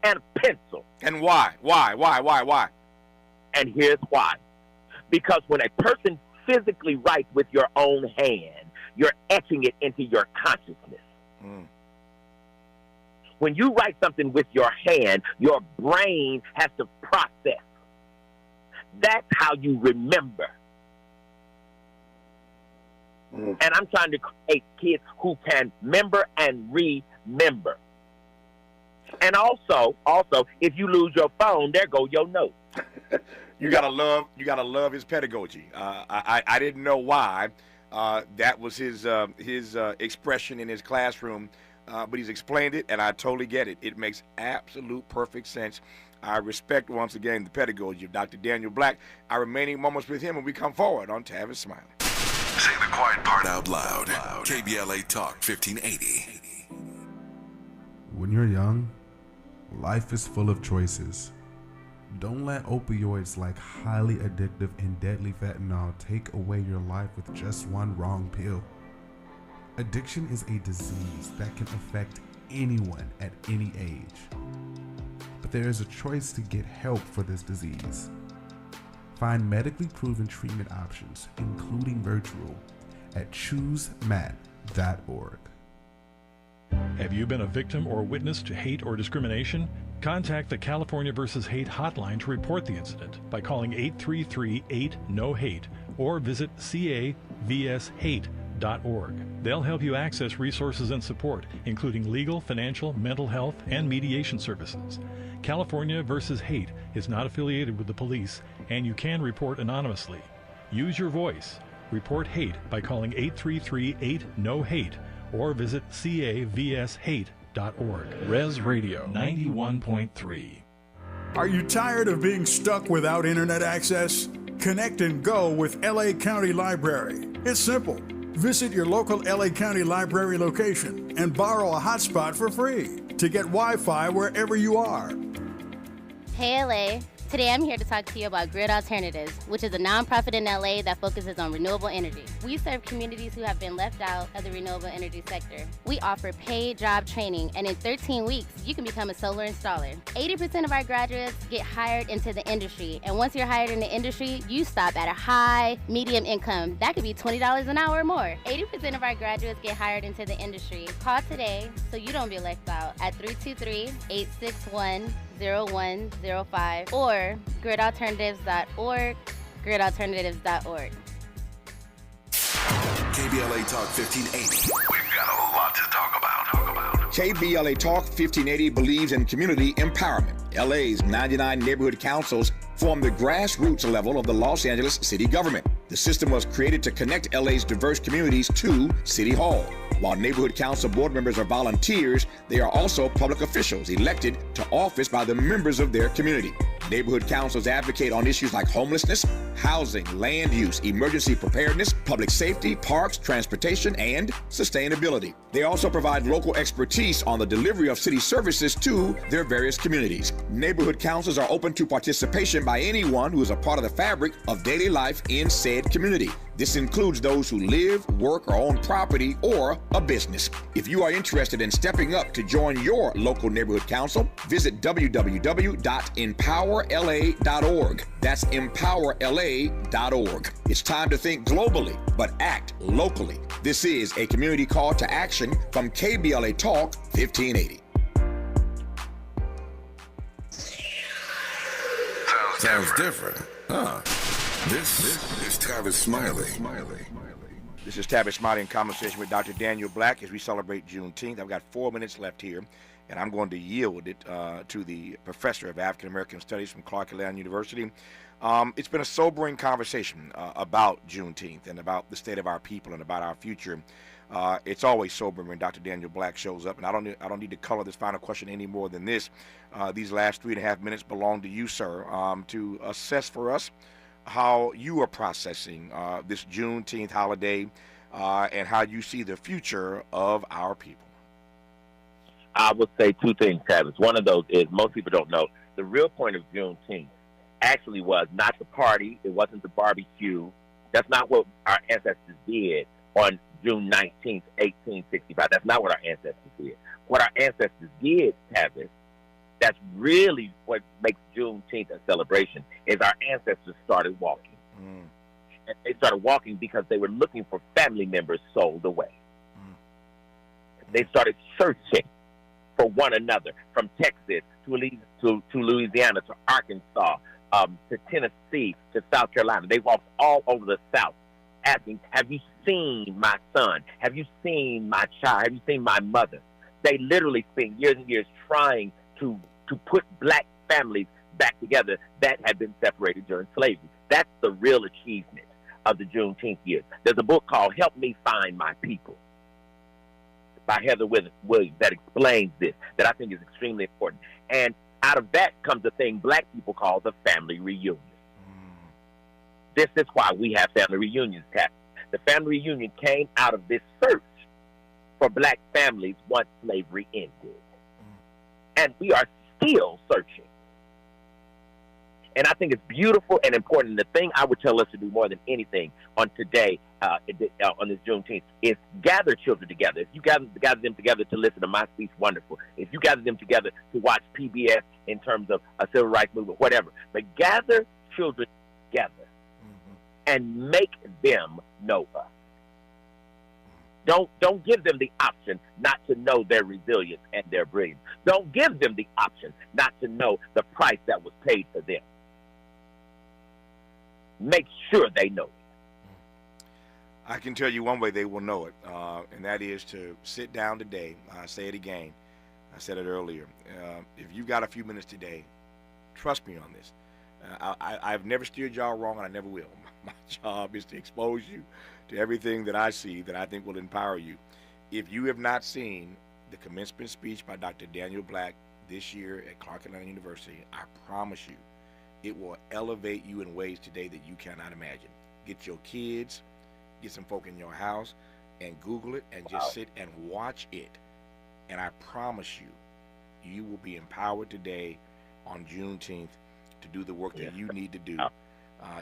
and pencil. And why? Why? And here's why. Because when a person physically writes with your own hand, you're etching it into your consciousness. When you write something with your hand, your brain has to process. That's how you remember. And I'm trying to create kids who can remember and remember. And also, if you lose your phone, there go your notes. You gotta love his pedagogy. I didn't know why that was his expression in his classroom, but he's explained it, and I totally get it. It makes absolute perfect sense. I respect once again the pedagogy of Dr. Daniel Black. Our remaining moments with him when we come forward on Tavis Smiley. Say the quiet part out loud. KBLA Talk 1580. When you're young, life is full of choices. Don't let opioids like highly addictive and deadly fentanyl take away your life with just one wrong pill. Addiction is a disease that can affect anyone at any age. But there is a choice to get help for this disease. Find medically proven treatment options, including virtual, at choosemat.org. Have you been a victim or witness to hate or discrimination? Contact the California vs. Hate hotline to report the incident by calling 833-8-NO-HATE or visit cavshate.org. They'll help you access resources and support, including legal, financial, mental health, and mediation services. California vs. Hate is not affiliated with the police, and you can report anonymously. Use your voice. Report hate by calling 833-8-NO-HATE or visit cavshate.org. Res Radio 91.3. Are you tired of being stuck without internet access? Connect and go with LA County Library. It's simple. Visit your local LA County Library location and borrow a hotspot for free to get Wi-Fi wherever you are. Hey LA, today I'm here to talk to you about Grid Alternatives, which is a nonprofit in LA that focuses on renewable energy. We serve communities who have been left out of the renewable energy sector. We offer paid job training, and in 13 weeks, you can become a solar installer. 80% of our graduates get hired into the industry, and once you're hired in the industry, you stop at a high, medium income. That could be $20 an hour or more. 80% of our graduates get hired into the industry. Call today so you don't be left out at 323-861-0105 or gridalternatives.org, gridalternatives.org. KBLA Talk 1580. We've got a lot to talk about. KBLA Talk 1580 believes in community empowerment. LA's 99 neighborhood councils form the grassroots level of the Los Angeles city government. The system was created to connect LA's diverse communities to City Hall. While neighborhood council board members are volunteers, they are also public officials elected to office by the members of their community. Neighborhood councils advocate on issues like homelessness, housing, land use, emergency preparedness, public safety, parks, transportation, and sustainability. They also provide local expertise on the delivery of city services to their various communities. Neighborhood councils are open to participation by anyone who is a part of the fabric of daily life in said community. This includes those who live, work, or own property or a business. If you are interested in stepping up to join your local neighborhood council, visit www.empowerla.org. That's empowerla.org. It's time to think globally, but act locally. This is a community call to action from KBLA Talk 1580. Sounds different, huh? This is Tavis Smiley. This is Tavis Smiley in conversation with Dr. Daniel Black as we celebrate Juneteenth. I've got 4 minutes left here, and I'm going to yield it to the professor of African American Studies from Clark Atlanta University. It's been a sobering conversation about Juneteenth and about the state of our people and about our future. It's always sobering when Dr. Daniel Black shows up, and I don't need to color this final question any more than this. These last 3.5 minutes belong to you, sir, to assess for us how you are processing this Juneteenth holiday and how you see the future of our people. I would say two things, Tavis. One of those is most people don't know the real point of Juneteenth actually was not the party. It wasn't the barbecue. That's not what our ancestors did on June 19th, 1865. That's not what our ancestors did. What our ancestors did, Tavis, that's really what makes Juneteenth a celebration, is our ancestors started walking. And they started walking because they were looking for family members sold away. They started searching for one another, from Texas to Louisiana to Arkansas to Tennessee to South Carolina. They walked all over the South asking, have you seen my son? Have you seen my child? Have you seen my mother? They literally spent years and years trying to put black families back together that had been separated during slavery. That's the real achievement of the Juneteenth years. There's a book called Help Me Find My People by Heather Williams that explains this, that I think is extremely important. And out of that comes a thing black people call the family reunion. This is why we have family reunions, Cap. The family reunion came out of this search for black families once slavery ended. And we are still searching And I think it's beautiful and important. The thing I would tell us to do more than anything on today, on this Juneteenth, is gather children together. If you gather them together to listen to my speech, wonderful. If you gather them together to watch PBS in terms of a civil rights movement, whatever. But gather children together and make them know us. Don't give them the option not to know their resilience and their brilliance. Don't give them the option not to know the price that was paid for them. Make sure they know it. I can tell you one way they will know it, and that is to sit down today. I say it again. I said it earlier. If you got a few minutes today, trust me on this. I've never steered y'all wrong, and I never will. My job is to expose you to everything that I see that I think will empower you. If you have not seen the commencement speech by Dr. Daniel Black this year at Clark Atlanta University, I promise you, it will elevate you in ways today that you cannot imagine. Get your kids, get some folk in your house, and Google it and just sit and watch it. And I promise you, you will be empowered today on Juneteenth to do the work that you need to do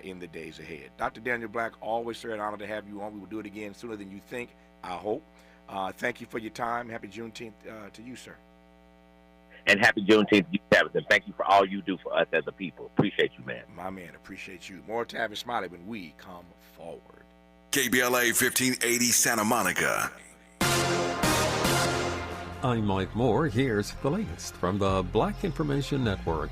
in the days ahead. Dr. Daniel Black, always, sir, an honor to have you on. We will do it again sooner than you think, I hope. Thank you for your time. Happy Juneteenth to you, sir. And happy Juneteenth to you, Tavis. And thank you for all you do for us as a people. Appreciate you, man. My man, appreciate you. More Tavis Smiley when we come forward. KBLA 1580 Santa Monica. I'm Mike Moore. Here's the latest from the Black Information Network.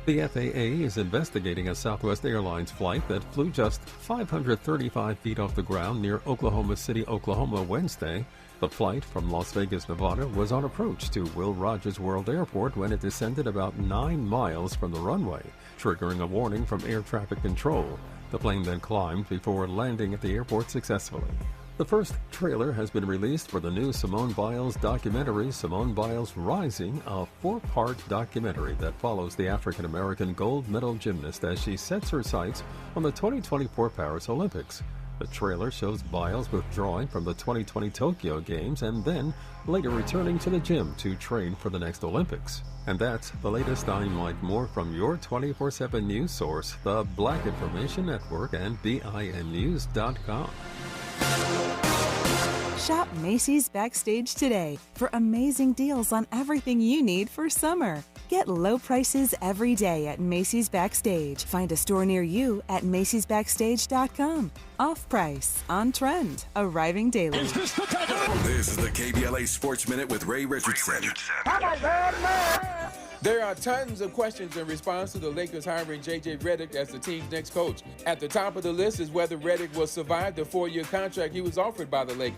The FAA is investigating a Southwest Airlines flight that flew just 535 feet off the ground near Oklahoma City, Oklahoma, Wednesday. The flight from Las Vegas, Nevada was on approach to Will Rogers World Airport when it descended about 9 miles from the runway, triggering a warning from air traffic control. The plane then climbed before landing at the airport successfully. The first trailer has been released for the new Simone Biles documentary, Simone Biles Rising, a 4-part documentary that follows the African-American gold medal gymnast as she sets her sights on the 2024 Paris Olympics. The trailer shows Biles withdrawing from the 2020 Tokyo Games and then later returning to the gym to train for the next Olympics. And that's the latest. I'm Mike Moore from your 24/7 news source, the Black Information Network and BINnews.com. Shop Macy's Backstage today for amazing deals on everything you need for summer. Get low prices every day at Macy's Backstage. Find a store near you at macysbackstage.com. Off price, on trend, arriving daily. This is the KBLA Sports Minute with Ray Richardson. There are tons of questions in response to the Lakers hiring J.J. Redick as the team's next coach. At the top of the list is whether Redick will survive the 4-year contract he was offered by the Lakers.